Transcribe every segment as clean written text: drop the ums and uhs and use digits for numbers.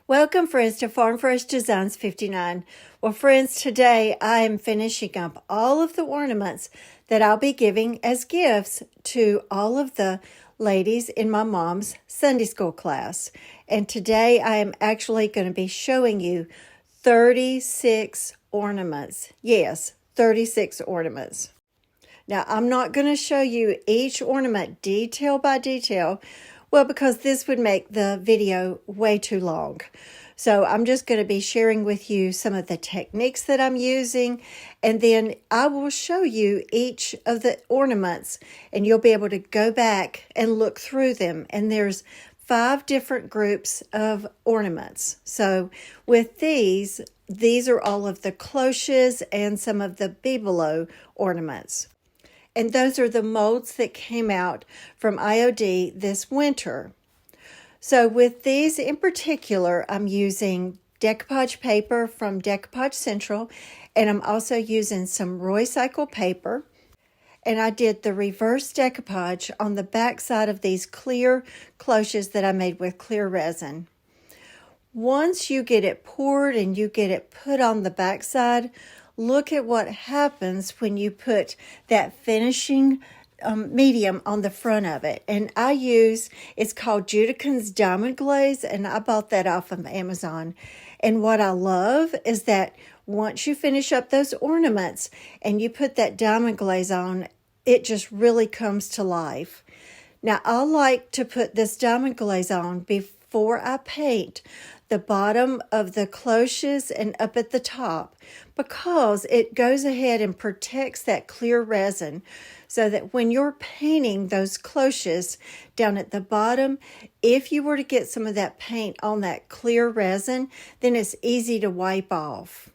Welcome, friends, to Farm Fresh Designs 59. Well, friends, today I am finishing up all of the ornaments that I'll be giving as gifts to all of the ladies in my mom's Sunday school class. And today I am actually going to be showing you 36 ornaments. Yes, 36 ornaments. Now, I'm not going to show you each ornament detail by detail, well, because this would make the video way too long. So I'm just going to be sharing with you some of the techniques that I'm using, and then I will show you each of the ornaments, and you'll be able to go back and look through them. And there's 5 different groups of ornaments. So with these are all of the cloches and some of the Bibelots ornaments. And those are the molds that came out from IOD this winter. So with these in particular, I'm using decoupage paper from Decoupage Central, and I'm also using some Roycycle paper. And I did the reverse decoupage on the back side of these clear cloches that I made with clear resin. Once you get it poured and you get it put on the back side, look at what happens when you put that finishing medium on the front of it. And it's called Judican's Diamond Glaze, and I bought that off of Amazon. And what I love is that once you finish up those ornaments and you put that diamond glaze on, it just really comes to life. Now, I like to put this diamond glaze on before I paint the bottom of the cloches and up at the top, because it goes ahead and protects that clear resin, so that when you're painting those cloches down at the bottom, if you were to get some of that paint on that clear resin, then it's easy to wipe off.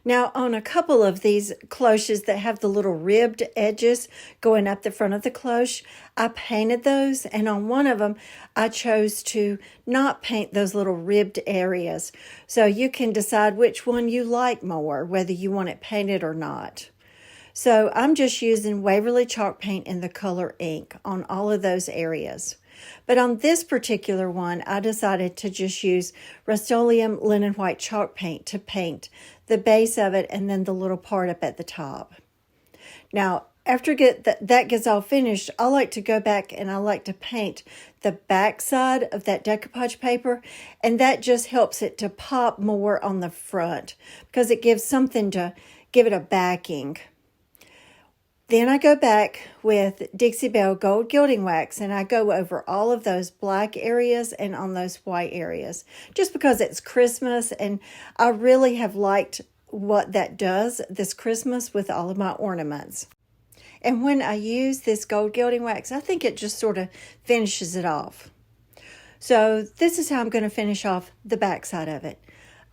Now, on a couple of these cloches that have the little ribbed edges going up the front of the cloche, I painted those, and on one of them, I chose to not paint those little ribbed areas. So you can decide which one you like more, whether you want it painted or not. So I'm just using Waverly chalk paint in the color ink on all of those areas. But on this particular one, I decided to just use Rust-Oleum linen white chalk paint to paint the base of it and then the little part up at the top. Now, after that gets all finished, I like to go back and I like to paint the back side of that decoupage paper, and that just helps it to pop more on the front because it gives something to give it a backing. Then I go back with Dixie Belle Gold Gilding Wax, and I go over all of those black areas and on those white areas, just because it's Christmas, and I really have liked what that does this Christmas with all of my ornaments. And when I use this gold gilding wax, I think it just sort of finishes it off. So this is how I'm going to finish off the back side of it.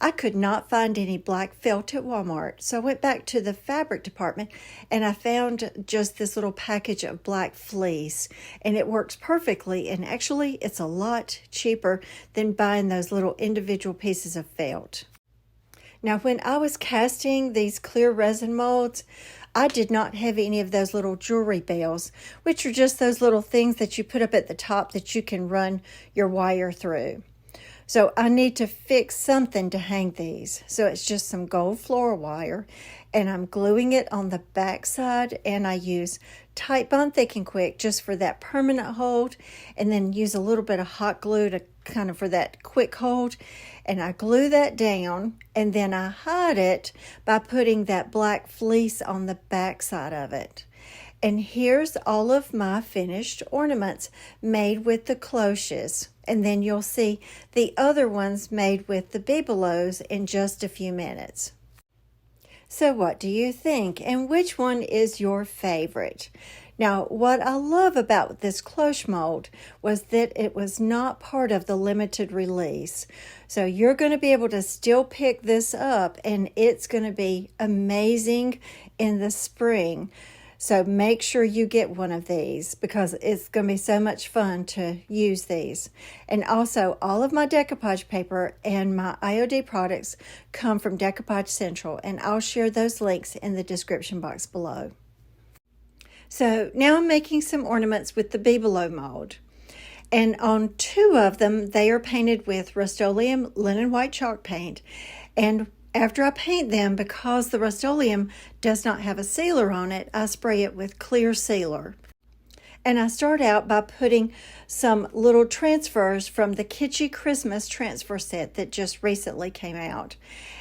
I could not find any black felt at Walmart, so I went back to the fabric department and I found just this little package of black fleece, and it works perfectly, and actually it's a lot cheaper than buying those little individual pieces of felt. Now, when I was casting these clear resin molds, I did not have any of those little jewelry bells, which are just those little things that you put up at the top that you can run your wire through. So I need to fix something to hang these. So it's just some gold floral wire, and I'm gluing it on the back side, and I use Titebond Thick and Quick just for that permanent hold, and then use a little bit of hot glue to kind of for that quick hold. And I glue that down, and then I hide it by putting that black fleece on the back side of it. And here's all of my finished ornaments made with the cloches. And then you'll see the other ones made with the Bibelots in just a few minutes. So what do you think? And which one is your favorite? Now, what I love about this cloche mold was that it was not part of the limited release. So you're going to be able to still pick this up, and it's going to be amazing in the spring. So make sure you get one of these because it's going to be so much fun to use these. And also, all of my decoupage paper and my IOD products come from Decoupage Central, and I'll share those links in the description box below. So now I'm making some ornaments with the Bibelot mold. And on 2 of them, they are painted with Rust-Oleum linen white chalk paint. And after I paint them, because the Rust-Oleum does not have a sealer on it, I spray it with clear sealer. And I start out by putting some little transfers from the Kitschy Christmas transfer set that just recently came out.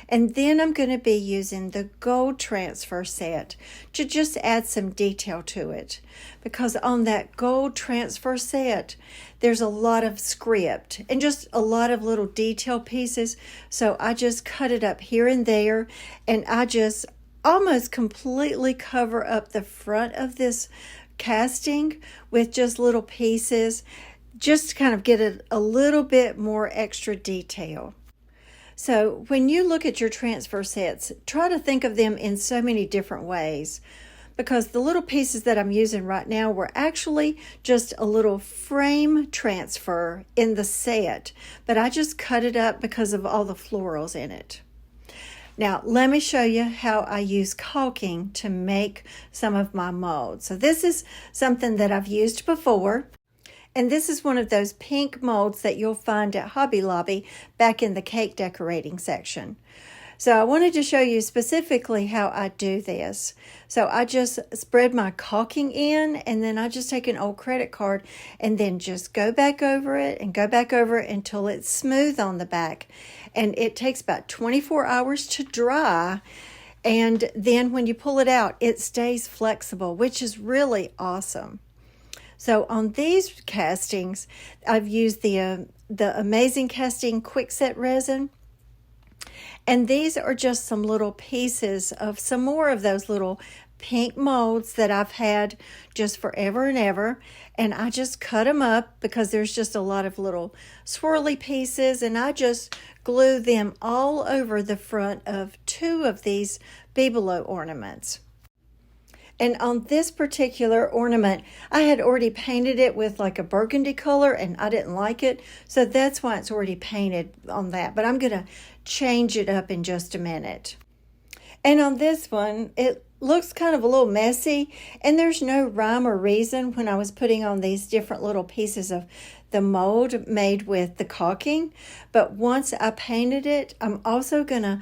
And then I'm going to be using the gold transfer set to just add some detail to it. Because on that gold transfer set, there's a lot of script and just a lot of little detail pieces. So I just cut it up here and there, and I just almost completely cover up the front of this casting with just little pieces, just to kind of get it a little bit more extra detail. So when you look at your transfer sets, try to think of them in so many different ways, because the little pieces that I'm using right now were actually just a little frame transfer in the set, but I just cut it up because of all the florals in it. Now, let me show you how I use caulking to make some of my molds. So this is something that I've used before, and this is one of those pink molds that you'll find at Hobby Lobby back in the cake decorating section. So I wanted to show you specifically how I do this. So I just spread my caulking in, and then I just take an old credit card and then just go back over it and go back over it until it's smooth on the back. And it takes about 24 hours to dry. And then when you pull it out, it stays flexible, which is really awesome. So on these castings, I've used the Amazing Casting Quickset resin. And these are just some little pieces of some more of those little pink molds that I've had just forever and ever. And I just cut them up because there's just a lot of little swirly pieces, and I just glue them all over the front of 2 of these Bibelots ornaments. And on this particular ornament, I had already painted it with like a burgundy color, and I didn't like it. So that's why it's already painted on that. But I'm going to change it up in just a minute. And on this one, it looks kind of a little messy, and there's no rhyme or reason when I was putting on these different little pieces of the mold made with the caulking. But once I painted it, I'm also going to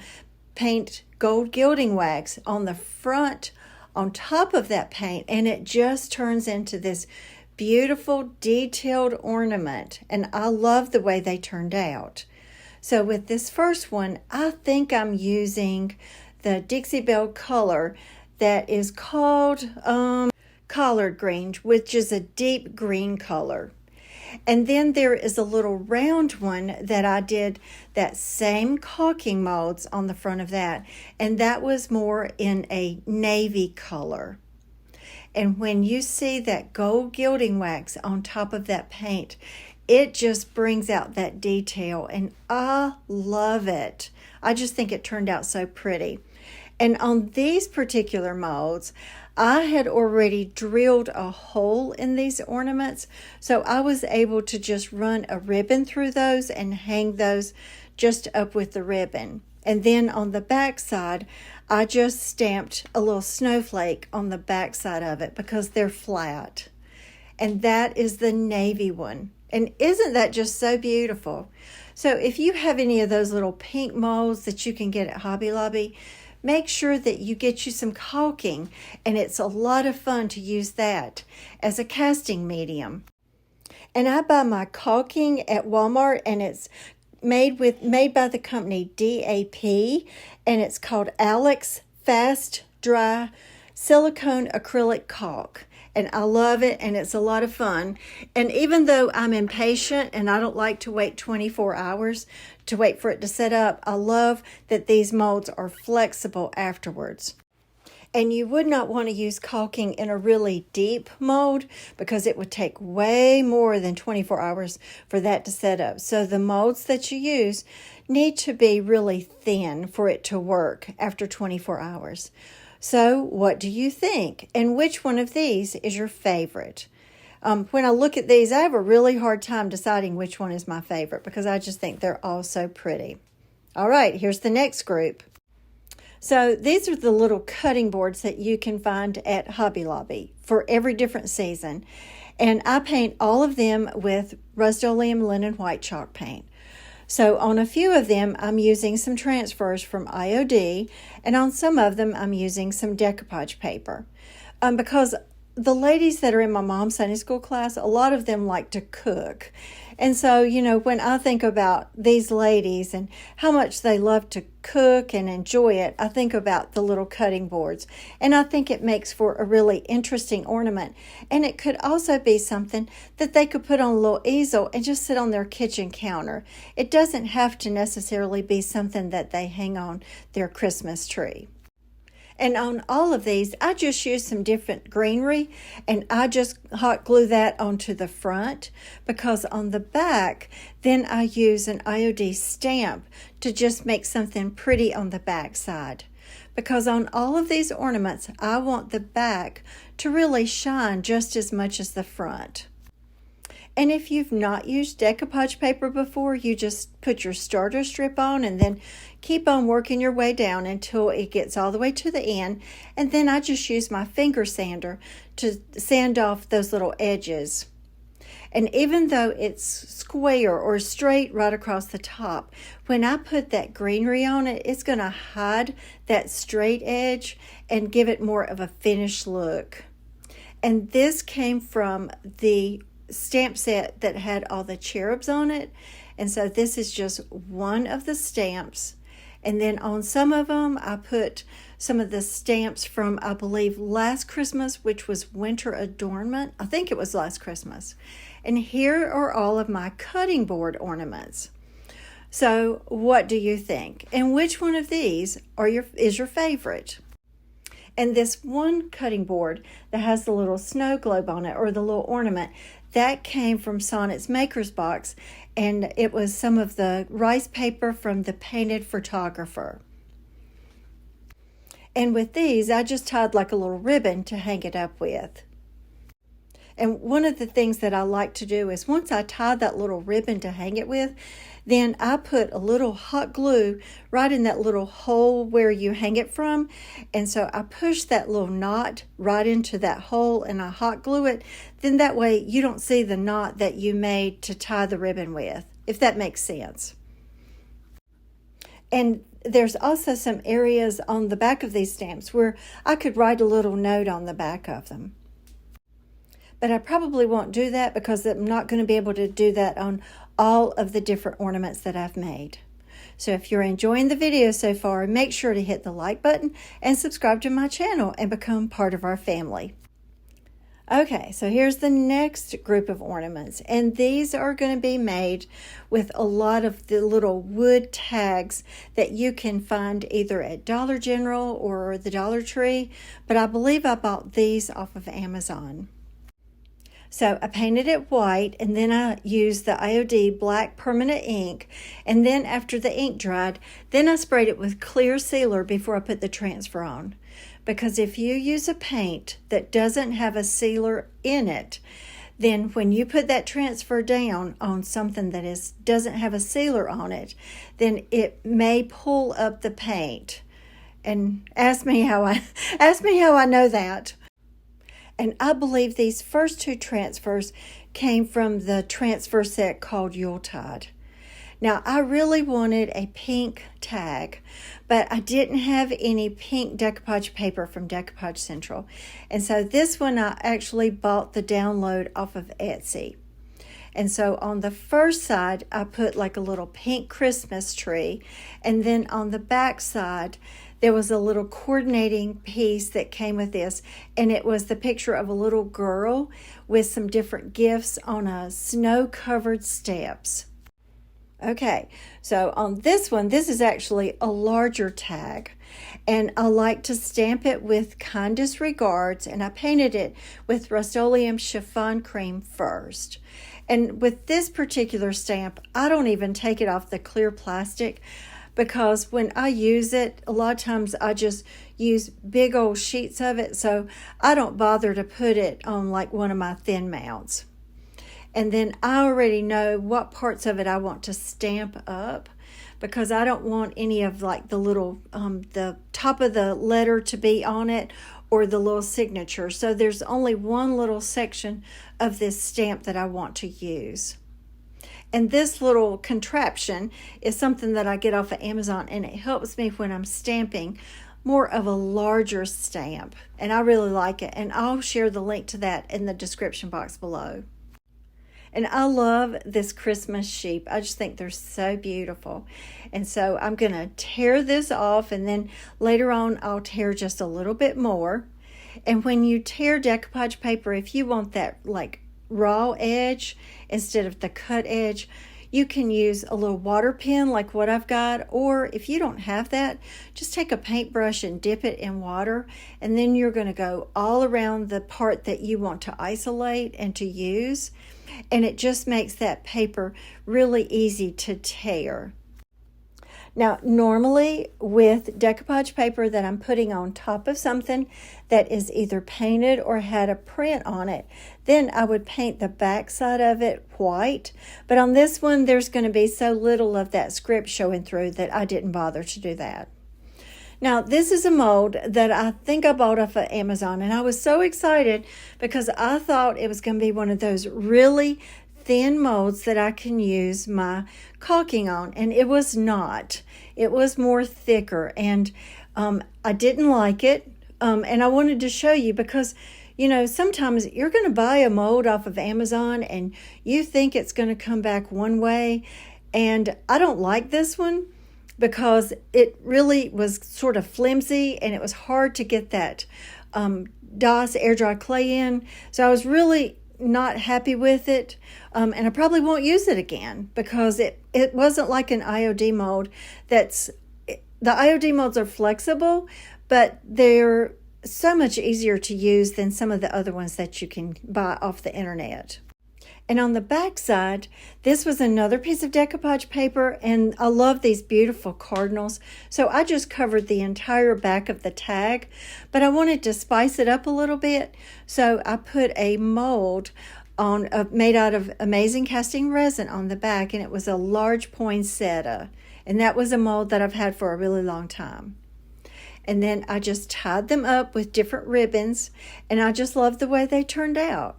paint gold gilding wax on the front on top of that paint, and it just turns into this beautiful detailed ornament, and I love the way they turned out. So with this first one, I think I'm using the Dixie Belle color that is called collard green, which is a deep green color. And then there is a little round one that I did that same caulking molds on the front of that. And that was more in a navy color. And when you see that gold gilding wax on top of that paint, it just brings out that detail. And I love it. I just think it turned out so pretty. And on these particular molds, I had already drilled a hole in these ornaments, so I was able to just run a ribbon through those and hang those just up with the ribbon. And then on the back side, I just stamped a little snowflake on the back side of it because they're flat. And that is the navy one. And isn't that just so beautiful? So if you have any of those little pink molds that you can get at Hobby Lobby, make sure that you get you some caulking, and it's a lot of fun to use that as a casting medium. And I buy my caulking at Walmart, and it's made by the company DAP, and it's called Alex Fast Dry Silicone Acrylic Caulk. And I love it, and it's a lot of fun. And even though I'm impatient and I don't like to wait 24 hours to wait for it to set up, I love that these molds are flexible afterwards. And you would not want to use caulking in a really deep mold because it would take way more than 24 hours for that to set up. So the molds that you use need to be really thin for it to work after 24 hours. So what do you think? And which one of these is your favorite? When I look at these, I have a really hard time deciding which one is my favorite because I just think they're all so pretty. All right, here's the next group. So these are the little cutting boards that you can find at Hobby Lobby for every different season. And I paint all of them with Rust-Oleum linen white chalk paint. So on a few of them, I'm using some transfers from IOD, and on some of them, I'm using some decoupage paper. Because the ladies that are in my mom's Sunday school class, a lot of them like to cook. And so, when I think about these ladies and how much they love to cook and enjoy it, I think about the little cutting boards. And I think it makes for a really interesting ornament. And it could also be something that they could put on a little easel and just sit on their kitchen counter. It doesn't have to necessarily be something that they hang on their Christmas tree. And on all of these, I just use some different greenery, and I just hot glue that onto the front, because on the back, then I use an IOD stamp to just make something pretty on the back side. Because on all of these ornaments, I want the back to really shine just as much as the front. And if you've not used decoupage paper before, you just put your starter strip on and then keep on working your way down until it gets all the way to the end. And then I just use my finger sander to sand off those little edges. And even though it's square or straight right across the top, when I put that greenery on it, it's going to hide that straight edge and give it more of a finished look. And this came from the stamp set that had all the cherubs on it, and so this is just one of the stamps. And then on some of them I put some of the stamps from, I believe, last Christmas, which was Winter Adornment. I think it was last Christmas. And here are all of my cutting board ornaments. So what do you think, and which one of these is your favorite? And this one cutting board that has the little snow globe on it, or the little ornament, that came from Sonnet's Maker's Box, and it was some of the rice paper from the Painted Photographer. And with these, I just tied like a little ribbon to hang it up with. And one of the things that I like to do is, once I tie that little ribbon to hang it with, then I put a little hot glue right in that little hole where you hang it from. And so I push that little knot right into that hole and I hot glue it. Then that way you don't see the knot that you made to tie the ribbon with, if that makes sense. And there's also some areas on the back of these stamps where I could write a little note on the back of them. But I probably won't do that because I'm not going to be able to do that on all of the different ornaments that I've made. So if you're enjoying the video so far, make sure to hit the like button and subscribe to my channel and become part of our family. Okay, so here's the next group of ornaments, and these are going to be made with a lot of the little wood tags that you can find either at Dollar General or the Dollar Tree, but I believe I bought these off of Amazon. So I painted it white, and then I used the IOD black permanent ink, and then after the ink dried, then I sprayed it with clear sealer before I put the transfer on. Because if you use a paint that doesn't have a sealer in it, then when you put that transfer down on something that doesn't have a sealer on it, then it may pull up the paint. And ask me how I know that. And I believe these first two transfers came from the transfer set called Yuletide. Now, I really wanted a pink tag, but I didn't have any pink decoupage paper from Decoupage Central. And so this one I actually bought the download off of Etsy. And so on the first side, I put like a little pink Christmas tree. And then on the back side, there was a little coordinating piece that came with this, and it was the picture of a little girl with some different gifts on a snow-covered steps. Okay, so on this one, this is actually a larger tag, and I like to stamp it with Kindest Regards, and I painted it with Rust-Oleum Chiffon Cream first. And with this particular stamp, I don't even take it off the clear plastic, because when I use it, a lot of times I just use big old sheets of it, so I don't bother to put it on like one of my thin mounts. And then I already know what parts of it I want to stamp up. because I don't want any of like the little, the top of the letter to be on it or the little signature. So there's only one little section of this stamp that I want to use. And this little contraption is something that I get off of Amazon, and it helps me when I'm stamping more of a larger stamp. And I really like it. And I'll share the link to that in the description box below. And I love this Christmas sheep. I just think they're so beautiful. And so I'm going to tear this off, and then later on I'll tear just a little bit more. And when you tear decoupage paper, if you want that like raw edge instead of the cut edge, you can use a little water pen like what I've got, or if you don't have that, just take a paintbrush and dip it in water, and then you're going to go all around the part that you want to isolate and to use, and it just makes that paper really easy to tear. Now, normally with decoupage paper that I'm putting on top of something that is either painted or had a print on it, then I would paint the back side of it white. But on this one, there's going to be so little of that script showing through that I didn't bother to do that. Now, this is a mold that I think I bought off of Amazon, and I was so excited because I thought it was going to be one of those really thin molds that I can use my caulking on, and it was not. It was more thicker, and I didn't like it, and I wanted to show you because, you know, sometimes you're going to buy a mold off of Amazon and you think it's going to come back one way, and I don't like this one because it really was sort of flimsy and it was hard to get that DOS air dry clay in, so I was really not happy with it, and I probably won't use it again because it wasn't like an IOD mold. The IOD molds are flexible, but they're so much easier to use than some of the other ones that you can buy off the internet. And on the back side, this was another piece of decoupage paper, and I love these beautiful cardinals. So I just covered the entire back of the tag, but I wanted to spice it up a little bit. So I put a mold on made out of amazing casting resin on the back, and it was a large poinsettia. And that was a mold that I've had for a really long time. And then I just tied them up with different ribbons, and I just love the way they turned out.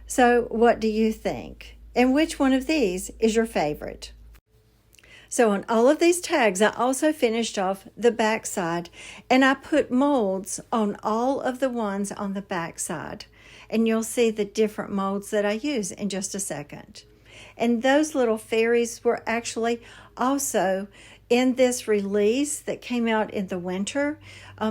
So what do you think? And which one of these is your favorite? So on all of these tags, I also finished off the back side, and I put molds on all of the ones on the back side. And you'll see the different molds that I use in just a second. And those little fairies were actually also in this release that came out in the winter,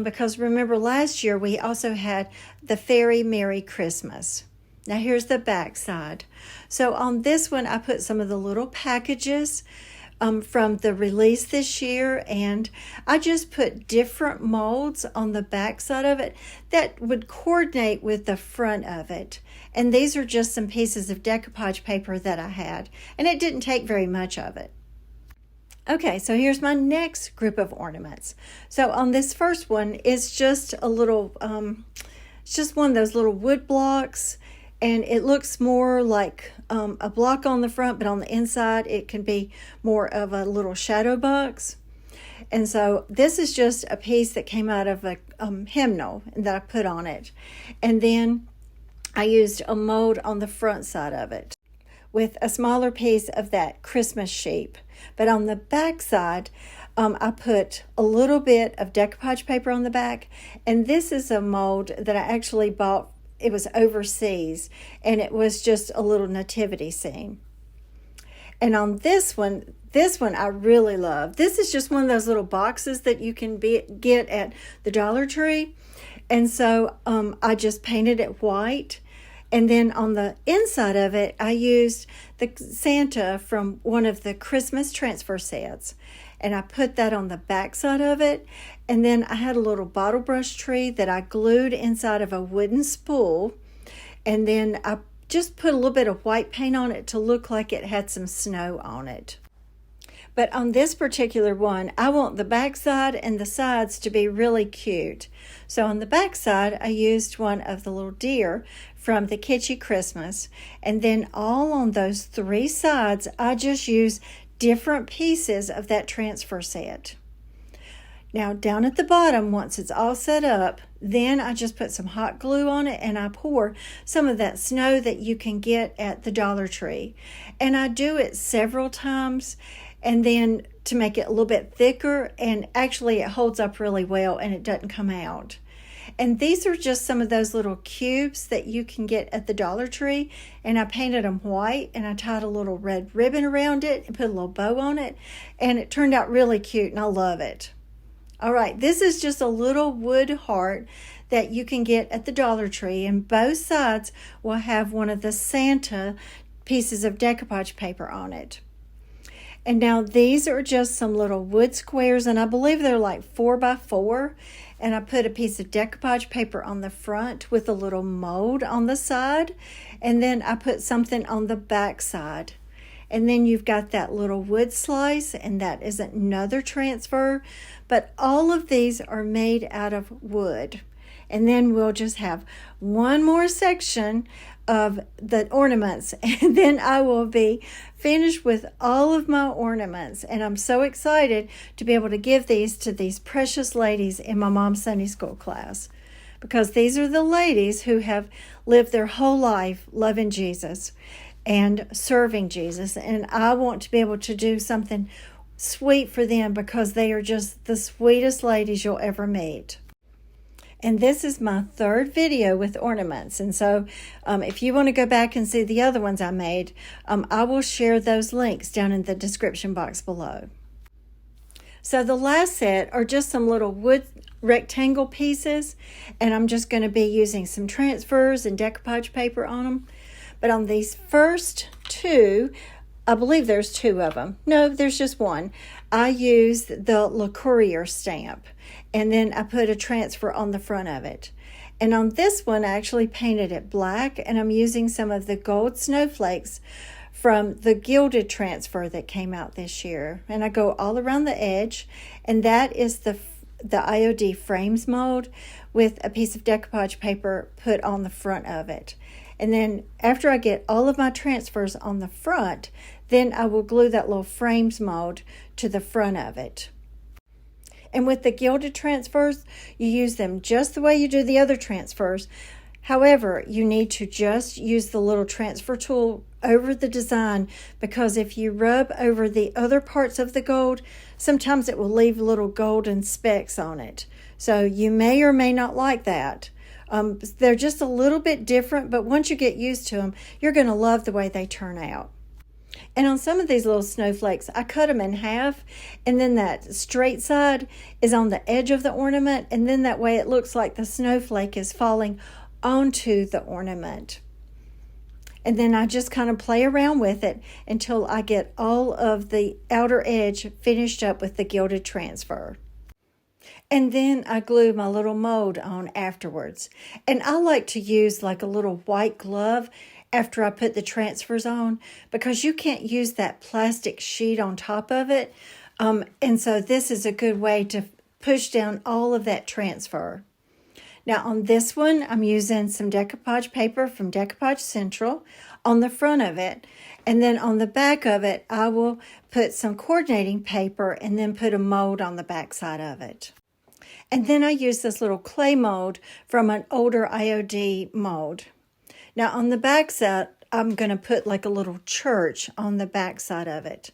because remember last year we also had the Fairy Merry Christmas. Now here's the back side. So on this one, I put some of the little packages from the release this year, and I just put different molds on the back side of it that would coordinate with the front of it. And these are just some pieces of decoupage paper that I had, and it didn't take very much of it. Okay, so here's my next group of ornaments. So on this first one, it's just a little, it's just one of those little wood blocks. And it looks more like a block on the front, but on the inside it can be more of a little shadow box. And so this is just a piece that came out of a hymnal that I put on it. And then I used a mold on the front side of it with a smaller piece of that Christmas sheep. But on the back side, I put a little bit of decoupage paper on the back. And this is a mold that I actually bought. It was overseas, and it was just a little nativity scene. And on this one I really love. This is just one of those little boxes that you can get at the Dollar Tree. And so I just painted it white. And then on the inside of it, I used the Santa from one of the Christmas transfer sets. And I put that on the back side of it. And then I had a little bottle brush tree that I glued inside of a wooden spool. And then I just put a little bit of white paint on it to look like it had some snow on it. But on this particular one, I want the back side and the sides to be really cute. So on the back side, I used one of the little deer from the Kitschy Christmas. And then all on those three sides, I just used different pieces of that transfer set. Now down at the bottom, once it's all set up, then I just put some hot glue on it and I pour some of that snow that you can get at the Dollar Tree. And I do it several times and then to make it a little bit thicker, and actually it holds up really well and it doesn't come out. And these are just some of those little cubes that you can get at the Dollar Tree. And I painted them white and I tied a little red ribbon around it and put a little bow on it. And it turned out really cute and I love it. All right, this is just a little wood heart that you can get at the Dollar Tree, and both sides will have one of the Santa pieces of decoupage paper on it. And now these are just some little wood squares, and I believe they're like 4 by 4. And I put a piece of decoupage paper on the front with a little mold on the side, and then I put something on the back side. And then you've got that little wood slice, and that is another transfer. But all of these are made out of wood. And then we'll just have one more section of the ornaments, and then I will be finished with all of my ornaments. And I'm so excited to be able to give these to these precious ladies in my mom's Sunday school class, because these are the ladies who have lived their whole life loving Jesus and serving Jesus, and I want to be able to do something sweet for them because they are just the sweetest ladies you'll ever meet. And this is my third video with ornaments, and so if you want to go back and see the other ones I made, I will share those links down in the description box below. So the last set are just some little wood rectangle pieces, and I'm just going to be using some transfers and decoupage paper on them. But on these first two, I believe there's 2 of them. No, there's just one. I used the Courier stamp, and then I put a transfer on the front of it. And on this one, I actually painted it black, and I'm using some of the gold snowflakes from the Gilded transfer that came out this year. And I go all around the edge, and that is the IOD frames mold with a piece of decoupage paper put on the front of it. And then after I get all of my transfers on the front, then I will glue that little frames mold to the front of it. And with the Gilded transfers, you use them just the way you do the other transfers. However, you need to just use the little transfer tool over the design, because if you rub over the other parts of the gold, sometimes it will leave little golden specks on it. So you may or may not like that. They're just a little bit different, but once you get used to them, you're going to love the way they turn out. And on some of these little snowflakes, I cut them in half, and then that straight side is on the edge of the ornament, and then that way it looks like the snowflake is falling onto the ornament. And then I just kind of play around with it until I get all of the outer edge finished up with the Gilded transfer. And then I glue my little mold on afterwards. And I like to use like a little white glove after I put the transfers on, because you can't use that plastic sheet on top of it. And so this is a good way to push down all of that transfer. Now on this one, I'm using some decoupage paper from Decoupage Central on the front of it. And then on the back of it, I will put some coordinating paper and then put a mold on the back side of it. And then I use this little clay mold from an older IOD mold. Now on the back side, I'm going to put like a little church on the back side of it.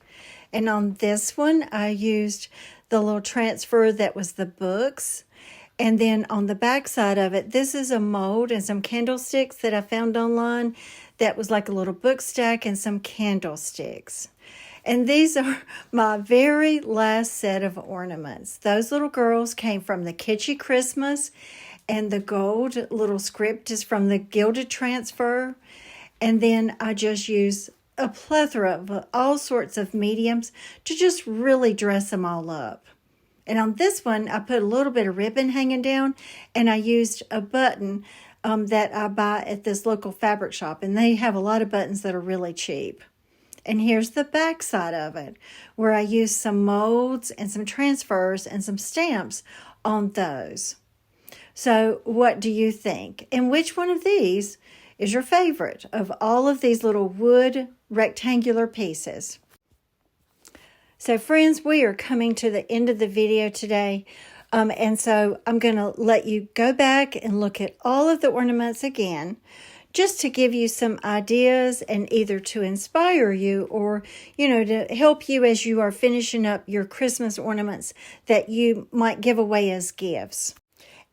And on this one, I used the little transfer that was the books. And then on the back side of it, this is a mold and some candlesticks that I found online that was like a little book stack and some candlesticks. And these are my very last set of ornaments. Those little girls came from the Kitschy Christmas, and the gold little script is from the Gilded transfer. And then I just use a plethora of all sorts of mediums to just really dress them all up. And on this one, I put a little bit of ribbon hanging down, and I used a button that I buy at this local fabric shop. And they have a lot of buttons that are really cheap. And here's the back side of it, where I used some molds and some transfers and some stamps on those. So what do you think? And which one of these is your favorite of all of these little wood rectangular pieces? So friends, we are coming to the end of the video today. And so I'm going to let you go back and look at all of the ornaments again, just to give you some ideas and either to inspire you or, to help you as you are finishing up your Christmas ornaments that you might give away as gifts.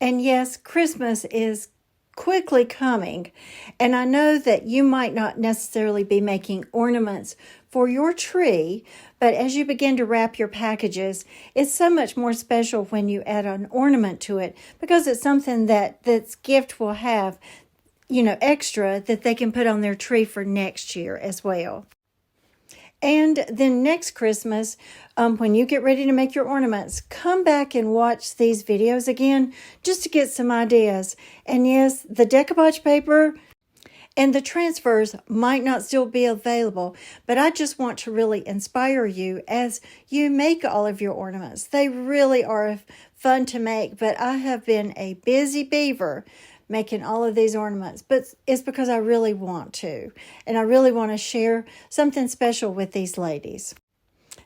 And yes, Christmas is quickly coming, and I know that you might not necessarily be making ornaments for your tree, but as you begin to wrap your packages, it's so much more special when you add an ornament to it, because it's something that this gift will have, extra that they can put on their tree for next year as well. And then next Christmas, when you get ready to make your ornaments, come back and watch these videos again just to get some ideas. And yes, the decoupage paper and the transfers might not still be available, but I just want to really inspire you as you make all of your ornaments. They really are fun to make, but I have been a busy beaver making all of these ornaments, but it's because I really want to, and I really want to share something special with these ladies.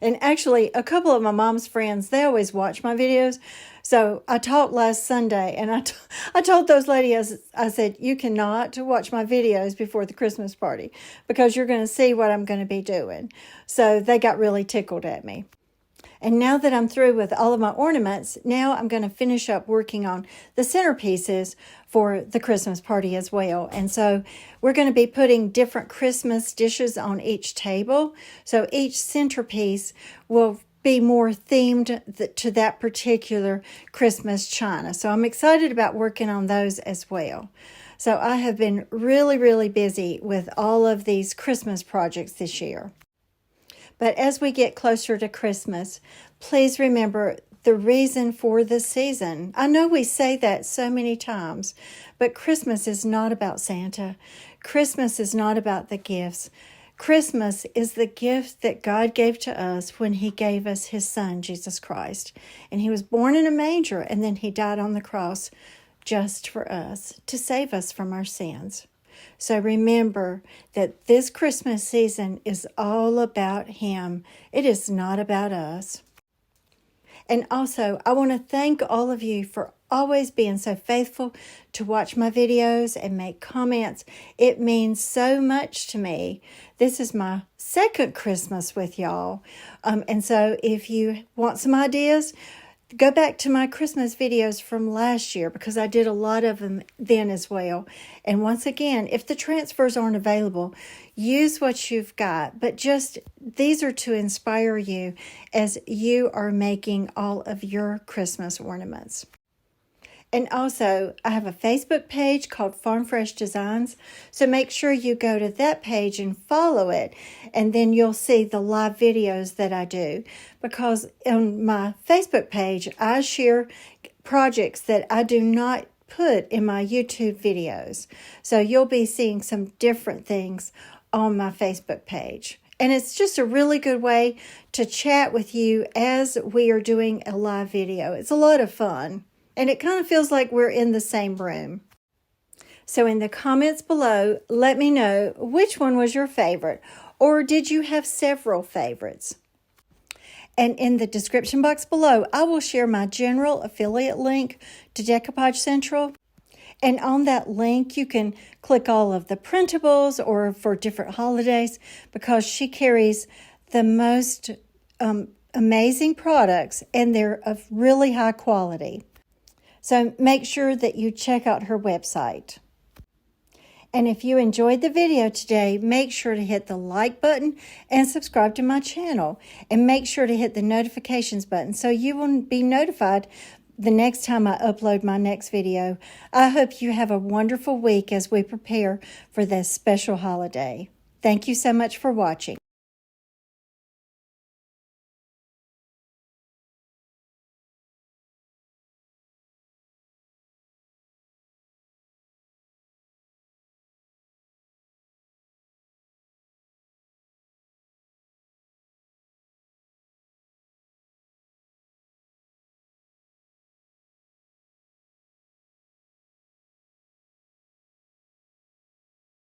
And actually, a couple of my mom's friends, they always watch my videos. So I talked last Sunday, and I told those ladies, I said, you cannot watch my videos before the Christmas party because you're going to see what I'm going to be doing. So they got really tickled at me. And now that I'm through with all of my ornaments, now I'm going to finish up working on the centerpieces for the Christmas party as well. And so we're going to be putting different Christmas dishes on each table. So each centerpiece will be more themed to that particular Christmas china. So I'm excited about working on those as well. So I have been really, really busy with all of these Christmas projects this year. But as we get closer to Christmas, please remember the reason for the season. I know we say that so many times, but Christmas is not about Santa. Christmas is not about the gifts. Christmas is the gift that God gave to us when He gave us His Son, Jesus Christ. And He was born in a manger, and then He died on the cross just for us, to save us from our sins. So remember that this Christmas season is all about Him. It is not about us. And also, I want to thank all of you for always being so faithful to watch my videos and make comments. It means so much to me. This is my second Christmas with y'all. And so if you want some ideas, go back to my Christmas videos from last year because I did a lot of them then as well. And once again, if the transfers aren't available, use what you've got. But just these are to inspire you as you are making all of your Christmas ornaments. And also, I have a Facebook page called Farm Fresh Designs, so make sure you go to that page and follow it, and then you'll see the live videos that I do. Because on my Facebook page, I share projects that I do not put in my YouTube videos. So you'll be seeing some different things on my Facebook page. And it's just a really good way to chat with you as we are doing a live video. It's a lot of fun. And it kind of feels like we're in the same room. So in the comments below, let me know which one was your favorite, or did you have several favorites? And in the description box below, I will share my general affiliate link to Decoupage Central. And on that link, you can click all of the printables or for different holidays because she carries the most amazing products and they're of really high quality. So make sure that you check out her website. And if you enjoyed the video today, make sure to hit the like button and subscribe to my channel. And make sure to hit the notifications button so you will be notified the next time I upload my next video. I hope you have a wonderful week as we prepare for this special holiday. Thank you so much for watching.